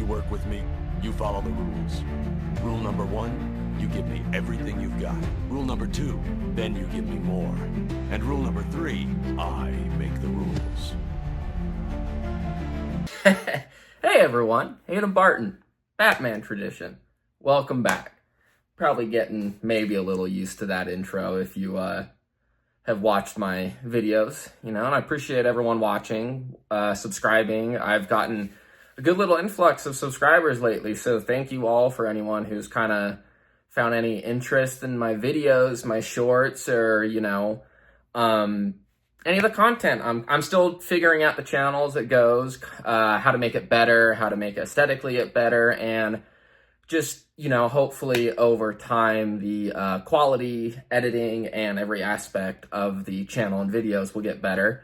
work with me, you follow the rules. Rule number 1, you give me everything you've got. Rule number 2, then you give me more. And rule number 3, I make the rules. Hey everyone, Hayden Barton, Batman Tradition. Welcome back. Probably getting maybe a little used to that intro if you have watched my videos, and I appreciate everyone watching, subscribing. I've gotten a good little influx of subscribers lately, so thank you all for anyone who's kind of found any interest in my videos, my shorts, or, any of the content. I'm still figuring out the channel as it goes, how to make it better, how to make aesthetically it better, and just, hopefully over time, the quality, editing, and every aspect of the channel and videos will get better.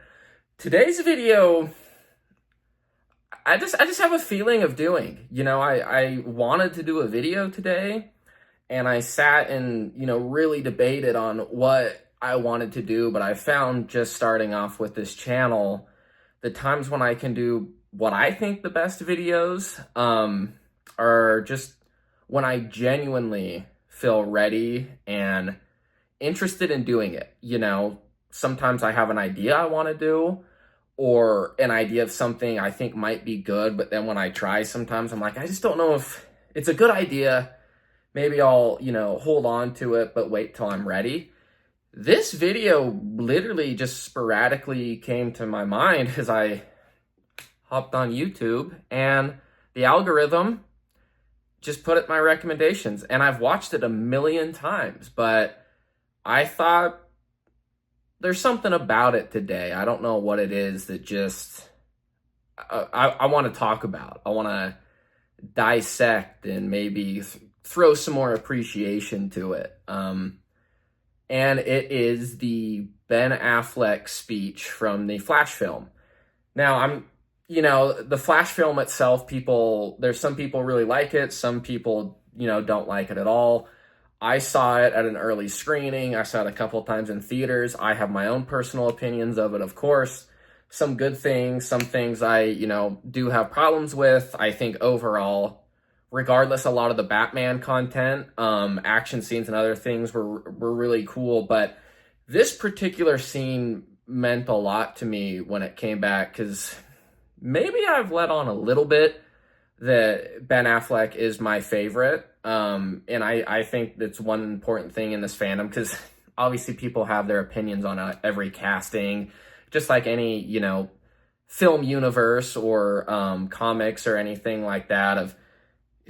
Today's video, I just have a feeling of doing. I wanted to do a video today, and I sat and, really debated on what I wanted to do, but I found just starting off with this channel, the times when I can do what I think the best videos are just when I genuinely feel ready and interested in doing it. Sometimes I have an idea I want to do, or an idea of something I think might be good, but then when I try, sometimes I'm like, I just don't know if it's a good idea. Maybe I'll, hold on to it, but wait till I'm ready. This video literally just sporadically came to my mind as I hopped on YouTube, and the algorithm just put it in my recommendations, and I've watched it a million times, but I thought there's something about it today. I don't know what it is that just I want to talk about. I want to dissect and maybe throw some more appreciation to it. And it is the Ben Affleck speech from the Flash film. Now, the Flash film itself, there's some people really like it. Some people, don't like it at all. I saw it at an early screening. I saw it a couple of times in theaters. I have my own personal opinions of it, of course. Some good things, some things I, do have problems with. I think overall, regardless, a lot of the Batman content, action scenes and other things were really cool. But this particular scene meant a lot to me when it came back, because maybe I've let on a little bit that Ben Affleck is my favorite. And I think that's one important thing in this fandom, because obviously people have their opinions on every casting, just like any, film universe or comics or anything like that, of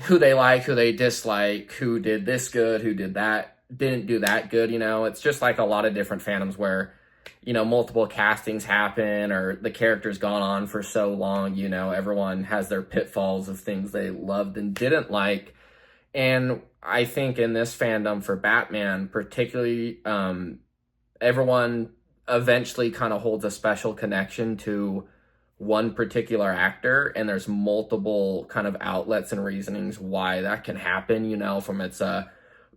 who they like, who they dislike, who did this good, who did that, didn't do that good. It's just like a lot of different fandoms where, multiple castings happen, or the character's gone on for so long, everyone has their pitfalls of things they loved and didn't like. And I think in this fandom for Batman, particularly, everyone eventually kind of holds a special connection to one particular actor, and there's multiple kind of outlets and reasonings why that can happen, from its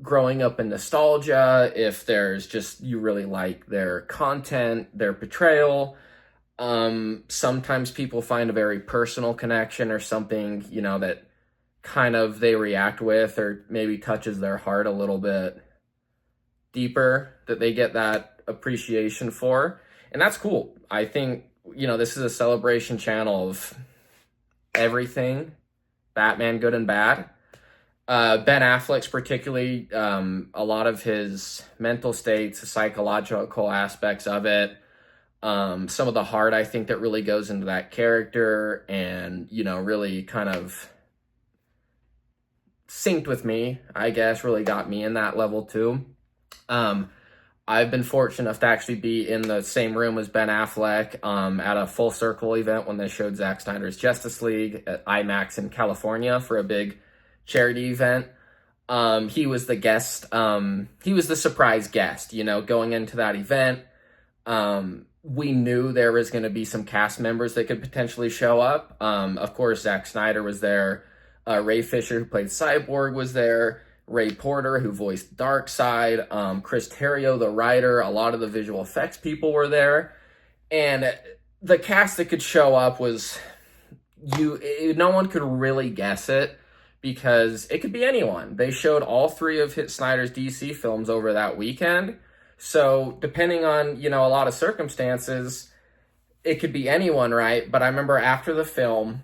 growing up in nostalgia, if there's just, you really like their content, their portrayal. Sometimes people find a very personal connection or something, that kind of they react with, or maybe touches their heart a little bit deeper, that they get that appreciation for. And that's cool. I think, this is a celebration channel of everything Batman, good and bad. Ben Affleck's particularly, a lot of his mental states, the psychological aspects of it, some of the heart I think that really goes into that character, and, really kind of synced with me, I guess, really got me in that level too. I've been fortunate enough to actually be in the same room as Ben Affleck at a Full Circle event when they showed Zack Snyder's Justice League at IMAX in California for a big charity event. He was the guest. He was the surprise guest, going into that event. We knew there was going to be some cast members that could potentially show up. Of course, Zack Snyder was there. Ray Fisher, who played Cyborg, was there. Ray Porter, who voiced Darkseid, Chris Terrio, the writer, a lot of the visual effects people were there. And the cast that could show up was, no one could really guess it because it could be anyone. They showed all three of Snyder's DC films over that weekend. So depending on, a lot of circumstances, it could be anyone, right? But I remember after the film,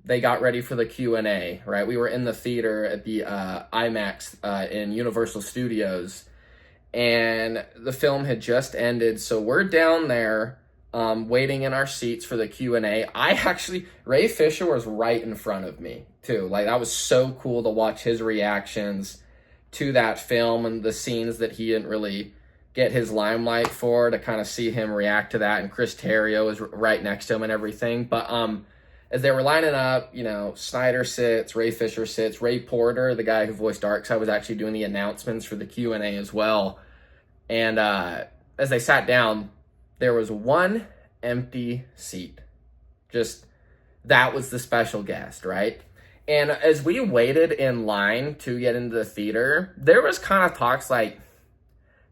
they got ready for the Q&A, right? We were in the theater at the IMAX in Universal Studios, and the film had just ended. So we're down there waiting in our seats for the Q&A. Ray Fisher was right in front of me, too. Like, that was so cool to watch his reactions to that film and the scenes that he didn't really get his limelight for, to kind of see him react to that. And Chris Terrio was right next to him and everything. But as they were lining up, Snyder sits, Ray Fisher sits, Ray Porter, the guy who voiced Darkseid, was actually doing the announcements for the Q&A as well. And as they sat down, there was one empty seat. Just, that was the special guest, right? And as we waited in line to get into the theater, there was kind of talks like,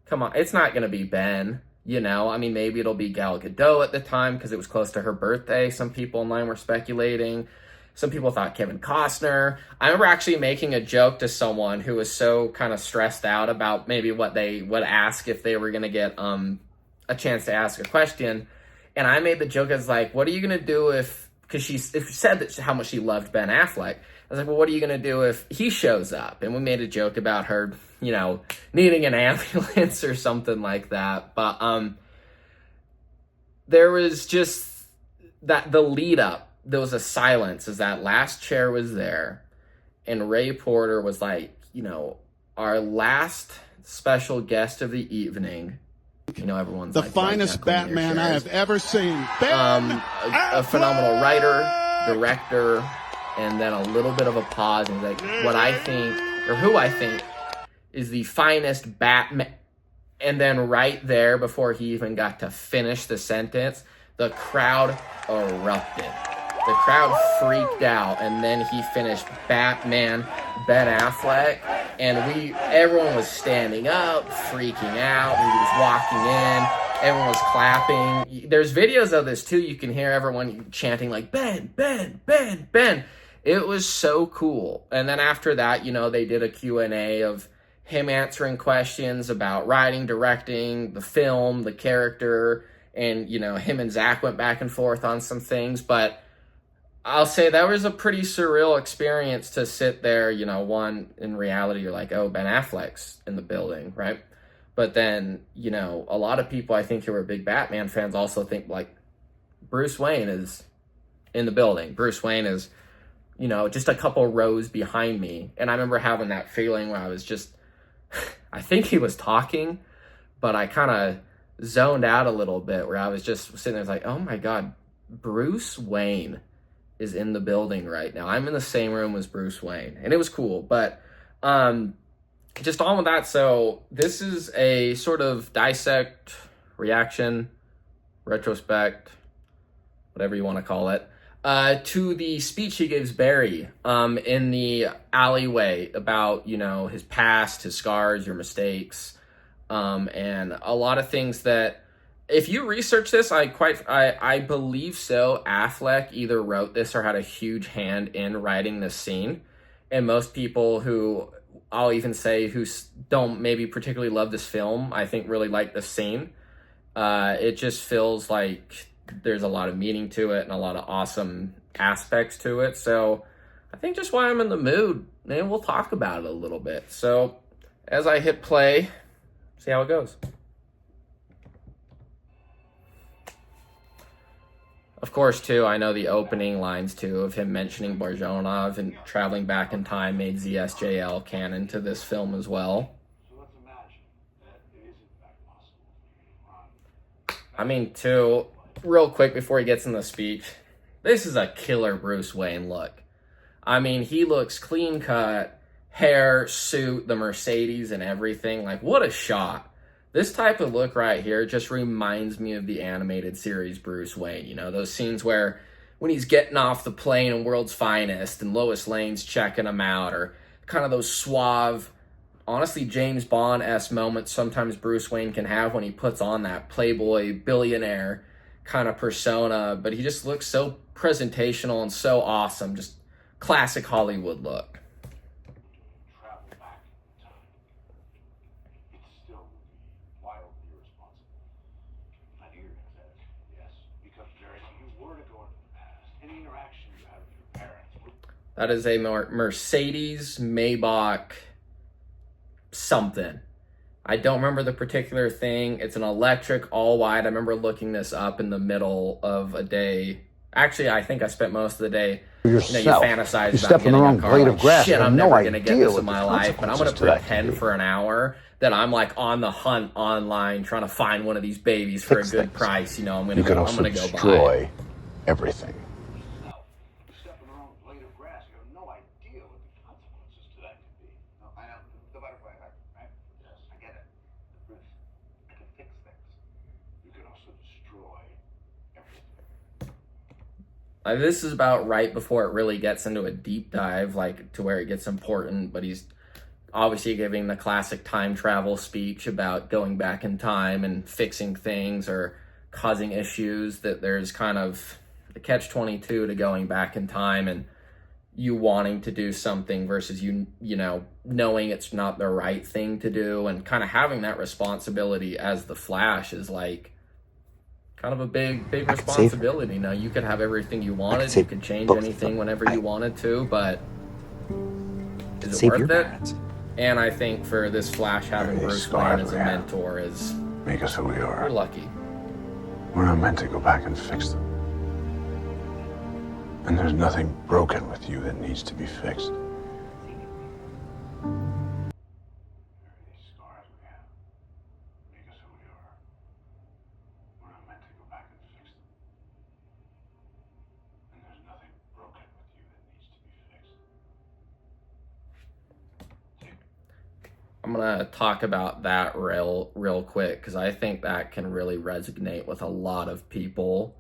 come on, it's not going to be Ben, maybe it'll be Gal Gadot at the time because it was close to her birthday. Some people in line were speculating. Some people thought Kevin Costner. I remember actually making a joke to someone who was so kind of stressed out about maybe what they would ask if they were going to get a chance to ask a question. And I made the joke as like, what are you going to do because she said that how much she loved Ben Affleck. I was like, well, what are you going to do if he shows up? And we made a joke about her, needing an ambulance or something like that. But there was just that the lead up. There was a silence as that last chair was there. And Ray Porter was like, our last special guest of the evening. Everyone's the like, finest Batman I have ever seen. A phenomenal writer, director, and then a little bit of a pause, and like, what I think, or who I think, is the finest Batman. And then right there, before he even got to finish the sentence, the crowd erupted. The crowd freaked out, and then he finished Batman, Ben Affleck, and everyone was standing up, freaking out. He was walking in, everyone was clapping. There's videos of this too. You can hear everyone chanting like, Ben, Ben, Ben, Ben. It was so cool. And then after that, they did a Q&A of him answering questions about writing, directing, the film, the character, and, him and Zach went back and forth on some things. But I'll say that was a pretty surreal experience to sit there, one, in reality, you're like, oh, Ben Affleck's in the building, right? But then, a lot of people I think who are big Batman fans also think, like, Bruce Wayne is in the building. Bruce Wayne is, just a couple rows behind me. And I remember having that feeling where I was just, I think he was talking, but I kind of zoned out a little bit, where I was just sitting there like, oh my God, Bruce Wayne is in the building right now. I'm in the same room as Bruce Wayne. And it was cool. But just on with that, so this is a sort of dissect, reaction, retrospect, whatever you want to call it, to the speech he gives Barry in the alleyway about, his past, his scars, your mistakes, and a lot of things that, if you research this, I believe so, Affleck either wrote this or had a huge hand in writing this scene. And most people who, I'll even say, who don't maybe particularly love this film, I think really like this scene. It just feels like there's a lot of meaning to it and a lot of awesome aspects to it. So I think just why I'm in the mood, and we'll talk about it a little bit. So as I hit play, see how it goes. Of course, too, I know the opening lines, too, of him mentioning Barjonov and traveling back in time made ZSJL canon to this film as well. So let's imagine that it is in fact possible. I mean, too, real quick before he gets in the speech, this is a killer Bruce Wayne look. I mean, he looks clean cut, hair, suit, the Mercedes and everything. Like, what a shot. This type of look right here just reminds me of the animated series Bruce Wayne. Those scenes where when he's getting off the plane in World's Finest and Lois Lane's checking him out, or kind of those suave, honestly, James Bond-esque moments sometimes Bruce Wayne can have when he puts on that playboy billionaire kind of persona, but he just looks so presentational and so awesome. Just classic Hollywood look. Travel back in time. It still would be wildly irresponsible. I knew you were gonna say it. Yes, because Jerry, if you were to go into the past, any interaction you had with your parents would. That is a Mercedes Maybach something. I don't remember the particular thing. It's an electric, all white. I remember looking this up in the middle of a day. Actually, I think I spent most of the day. Yourself. You fantasize You about step in getting the a wrong car. blade Like, of grass. shit, You have I'm no never gonna get idea this what in the my life, but I'm gonna consequences to that could pretend be. for an hour that I'm like on the hunt online trying to find one of these babies for a Fix good things. price. You know, I'm You can gonna also go buy it. destroy everything. You step in the wrong blade of grass, you have no idea what the consequences to that could be. No, I know. The butterfly effect, right? Yes. I get it. But Bruce, I can fix things. You can also destroy everything. This is about right before it really gets into a deep dive, like to where it gets important, but he's obviously giving the classic time travel speech about going back in time and fixing things or causing issues, that there's kind of the catch-22 to going back in time and you wanting to do something versus you know, knowing it's not the right thing to do, and kind of having that responsibility as the Flash is like kind of a big responsibility. Now, you could have everything you wanted, you could change anything whenever you wanted to, but is it worth it? And I think for this Flash, having Bruce Wayne as a mentor is, Make us who we we're are. lucky. We're not meant to go back and fix them. And there's nothing broken with you that needs to be fixed. These scars we have make us who we are. We're not meant to go back and fix them. And there's nothing broken with you that needs to be fixed. I'm gonna talk about that real quick, because I think that can really resonate with a lot of people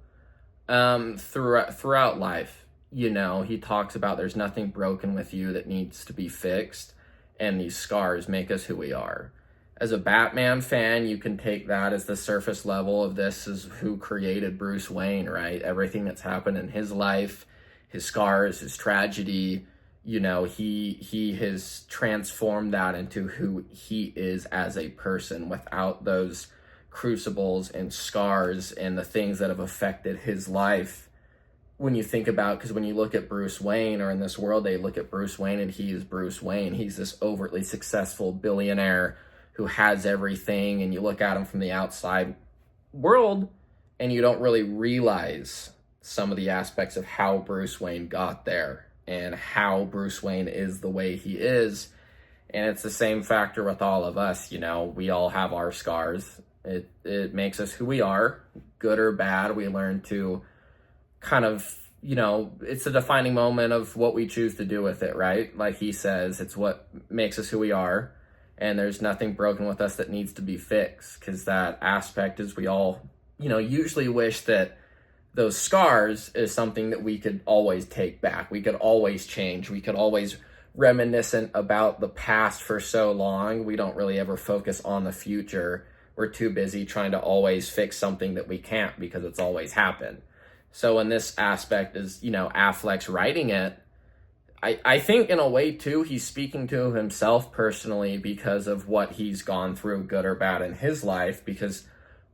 throughout life. You know, he talks about there's nothing broken with you that needs to be fixed, and these scars make us who we are. As a Batman fan, you can take that as the surface level of this is who created Bruce Wayne, right? Everything that's happened in his life, his scars, his tragedy, you know, he has transformed that into who he is as a person without those crucibles and scars and the things that have affected his life. When you think about, because when you look at Bruce Wayne, or in this world, they look at Bruce Wayne and he is Bruce Wayne. He's this overtly successful billionaire who has everything, and you look at him from the outside world and you don't really realize some of the aspects of how Bruce Wayne got there and how Bruce Wayne is the way he is. And it's the same factor with all of us. You know, we all have our scars. It makes us who we are, good or bad. We learn to kind of, you know, it's a defining moment of what we choose to do with it, right? Like he says, it's what makes us who we are, and there's nothing broken with us that needs to be fixed, because that aspect is, we all, you know, usually wish that those scars is something that we could always take back. We could always change. We could always reminiscent about the past for so long. We don't really ever focus on the future. We're too busy trying to always fix something that we can't, because it's always happened. So in this aspect is, you know, Affleck's writing it. I think in a way too, he's speaking to himself personally because of what he's gone through, good or bad, in his life, because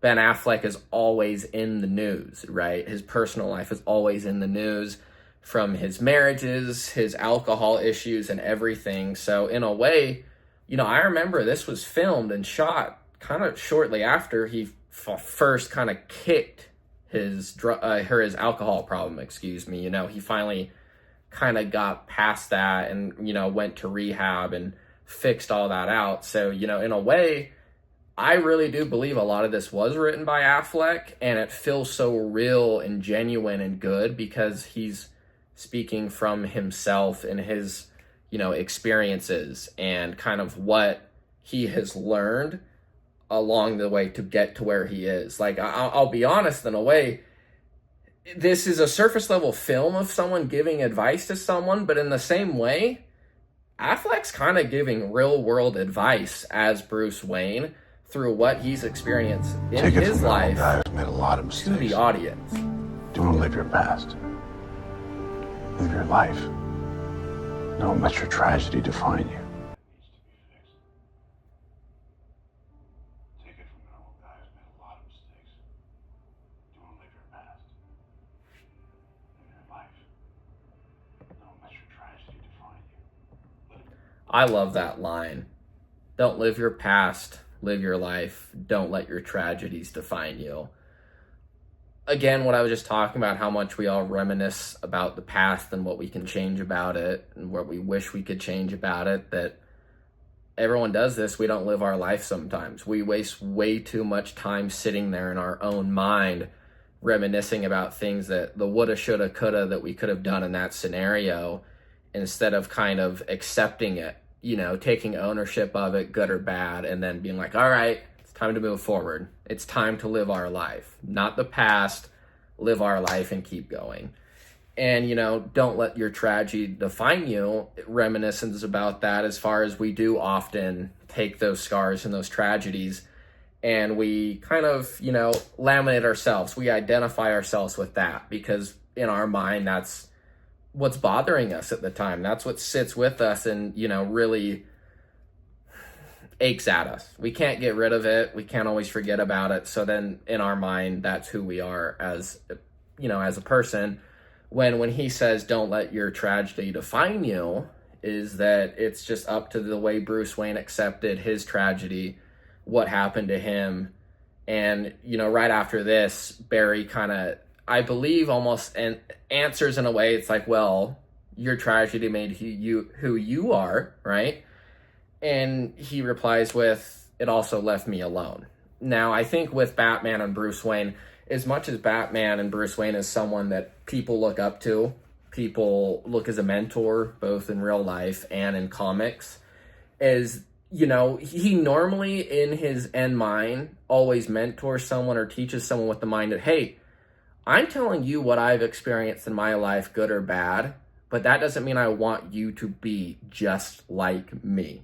Ben Affleck is always in the news, right? His personal life is always in the news, from his marriages, his alcohol issues, and everything. So in a way, you know, I remember this was filmed and shot kind of shortly after he first kind of kicked his alcohol problem, You know, he finally kind of got past that and, you know, went to rehab and fixed all that out. So, you know, in a way, I really do believe a lot of this was written by Affleck, and it feels so real and genuine and good because he's speaking from himself and his, you know, experiences and kind of what he has learned along the way to get to where he is. Like, I'll be honest, in a way, this is a surface level film of someone giving advice to someone, but in the same way, Affleck's kind of giving real world advice as Bruce Wayne through what he's experienced in Take it his from an old life guy who's made a lot of to mistakes. the audience. Do you want to live your past? Live your life. Don't let your tragedy define you. Take it from an old guy who's made a lot of mistakes. Do you want to live your past? Live your life. Don't let your tragedy define you. I love that line. Don't live your past, live your life. Don't let your tragedies define you. Again, what I was just talking about, how much we all reminisce about the past and what we can change about it and what we wish we could change about it, that everyone does this. We don't live our life sometimes. We waste way too much time sitting there in our own mind reminiscing about things that the woulda, shoulda, coulda that we could have done in that scenario, instead of kind of accepting it, you know, taking ownership of it, good or bad, and then being like, all right, it's time to move forward. It's time to live our life, not the past. Live our life and keep going. And, you know, don't let your tragedy define you. Reminiscence about that, as far as we do often take those scars and those tragedies and we kind of, you know, laminate ourselves. We identify ourselves with that because in our mind, that's what's bothering us at the time. That's what sits with us and, you know, really aches at us. We can't get rid of it. We can't always forget about it. So then in our mind, that's who we are as, you know, as a person. When he says, don't let your tragedy define you, is that it's just up to the way Bruce Wayne accepted his tragedy, what happened to him. And, you know, right after this, Barry kind of, I believe, almost answers in a way. It's like, well, your tragedy made who you are, right? And he replies with, it also left me alone. Now, I think with Batman and Bruce Wayne, as much as Batman and Bruce Wayne is someone that people look up to, people look as a mentor, both in real life and in comics, is, you know, he normally in his end mind always mentors someone or teaches someone with the mind that, hey, I'm telling you what I've experienced in my life, good or bad, but that doesn't mean I want you to be just like me.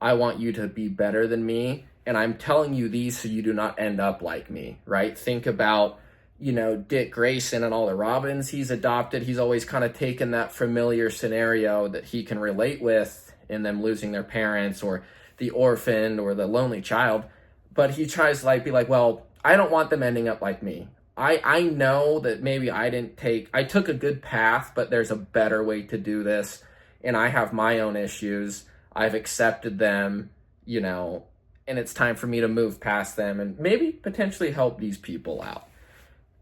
I want you to be better than me, and I'm telling you these so you do not end up like me, right? Think about, you know, Dick Grayson and all the Robins he's adopted. He's always kind of taken that familiar scenario that he can relate with in them losing their parents or the orphan or the lonely child, but he tries to like be like, well, I don't want them ending up like me. I know that maybe I took a good path, but there's a better way to do this, and I have my own issues. I've accepted them, you know, and it's time for me to move past them and maybe potentially help these people out.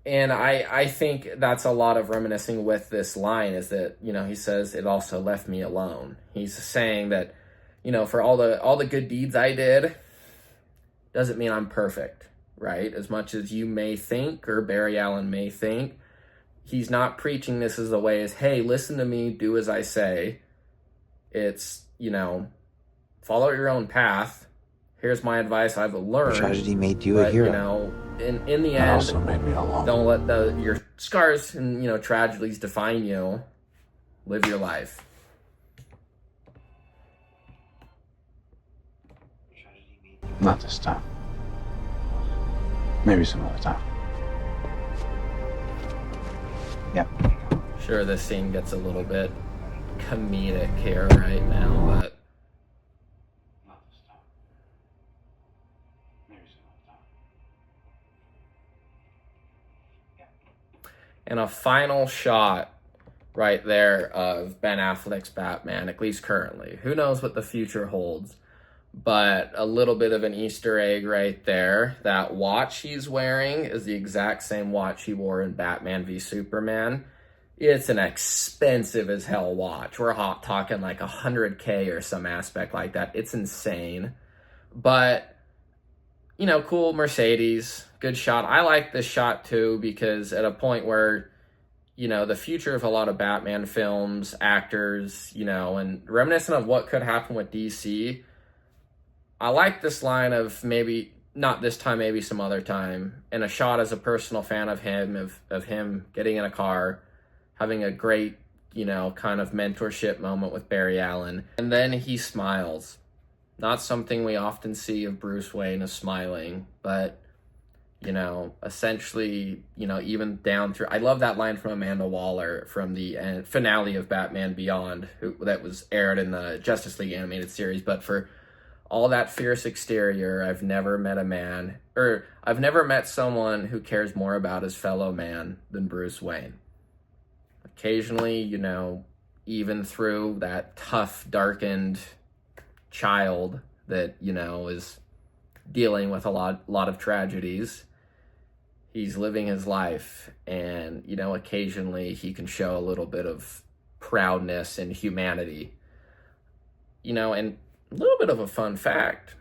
And I think that's a lot of reminiscing with this line, is that, you know, he says, it also left me alone. He's saying that, you know, for all the good deeds I did, doesn't mean I'm perfect, right? As much as you may think, or Barry Allen may think, he's not preaching this as a way as, hey, listen to me, do as I say. It's, you know, follow your own path. Here's my advice I've learned. Tragedy made you a hero. You know, in the It end, also made me alone. don't let your scars and, you know, tragedies define you. Live your life. Not this time. Maybe some other time. Yeah. Sure, this scene gets a little bit comedic here right now, but Not this time. Maybe some other time. and a final shot right there of Ben Affleck's Batman, at least currently. Who knows what the future holds, but a little bit of an Easter egg right there. That watch he's wearing is the exact same watch he wore in Batman v Superman. It's an expensive as hell watch. We're talking like $100K or some aspect like that. It's insane. But, you know, cool Mercedes, good shot. I like this shot too, because at a point where, you know, the future of a lot of Batman films, actors, you know, and reminiscent of what could happen with DC, I like this line of maybe, not this time, maybe some other time, and a shot as a personal fan of him, of him getting in a car, having a great, you know, kind of mentorship moment with Barry Allen. And then he smiles. Not something we often see of Bruce Wayne is smiling, but, you know, essentially, you know, even down through, I love that line from Amanda Waller from the finale of Batman Beyond, that was aired in the Justice League animated series. But for all that fierce exterior, I've never met someone who cares more about his fellow man than Bruce Wayne. Occasionally, you know, even through that tough, darkened child that, you know, is dealing with a lot of tragedies, he's living his life, and, you know, occasionally he can show a little bit of proudness and humanity. You know, and a little bit of a fun fact,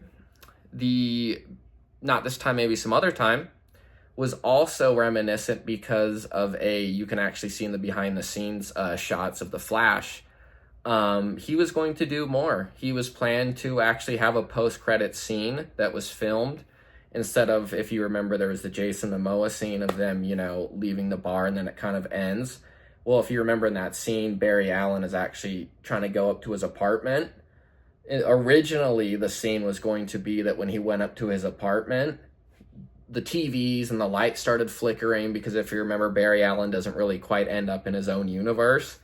not this time, maybe some other time, was also reminiscent because of you can actually see in the behind the scenes shots of The Flash. He was going to do more. He was planned to actually have a post-credit scene that was filmed instead of, if you remember, there was the Jason Momoa scene of them, you know, leaving the bar and then it kind of ends. Well, if you remember in that scene, Barry Allen is actually trying to go up to his apartment. Originally, the scene was going to be that when he went up to his apartment, the TVs and the lights started flickering because, if you remember, Barry Allen doesn't really quite end up in his own universe.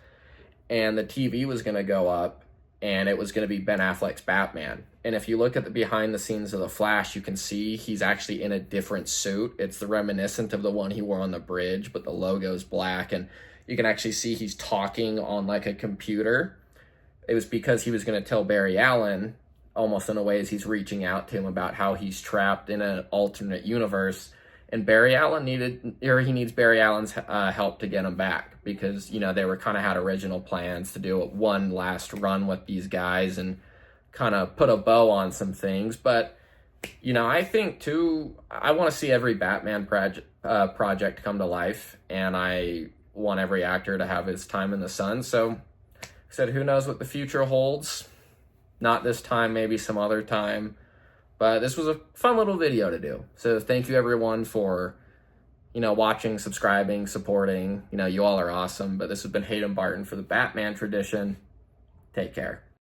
And the TV was going to go up, and it was going to be Ben Affleck's Batman. And if you look at the behind the scenes of The Flash, you can see he's actually in a different suit. It's the reminiscent of the one he wore on the bridge, but the logo's black, and you can actually see he's talking on like a computer. It was because he was going to tell Barry Allen, almost in a way as he's reaching out to him, about how he's trapped in an alternate universe, and Barry Allen needs Barry Allen's help to get him back, because, you know, they were kind of had original plans to do one last run with these guys and kind of put a bow on some things. But, you know, I think too, I want to see every Batman project come to life, and I want every actor to have his time in the sun. So I said, who knows what the future holds? Not this time, maybe some other time. But this was a fun little video to do. So thank you everyone for, you know, watching, subscribing, supporting. You know, you all are awesome. But this has been Hayden Barton for the Batman Tradition. Take care.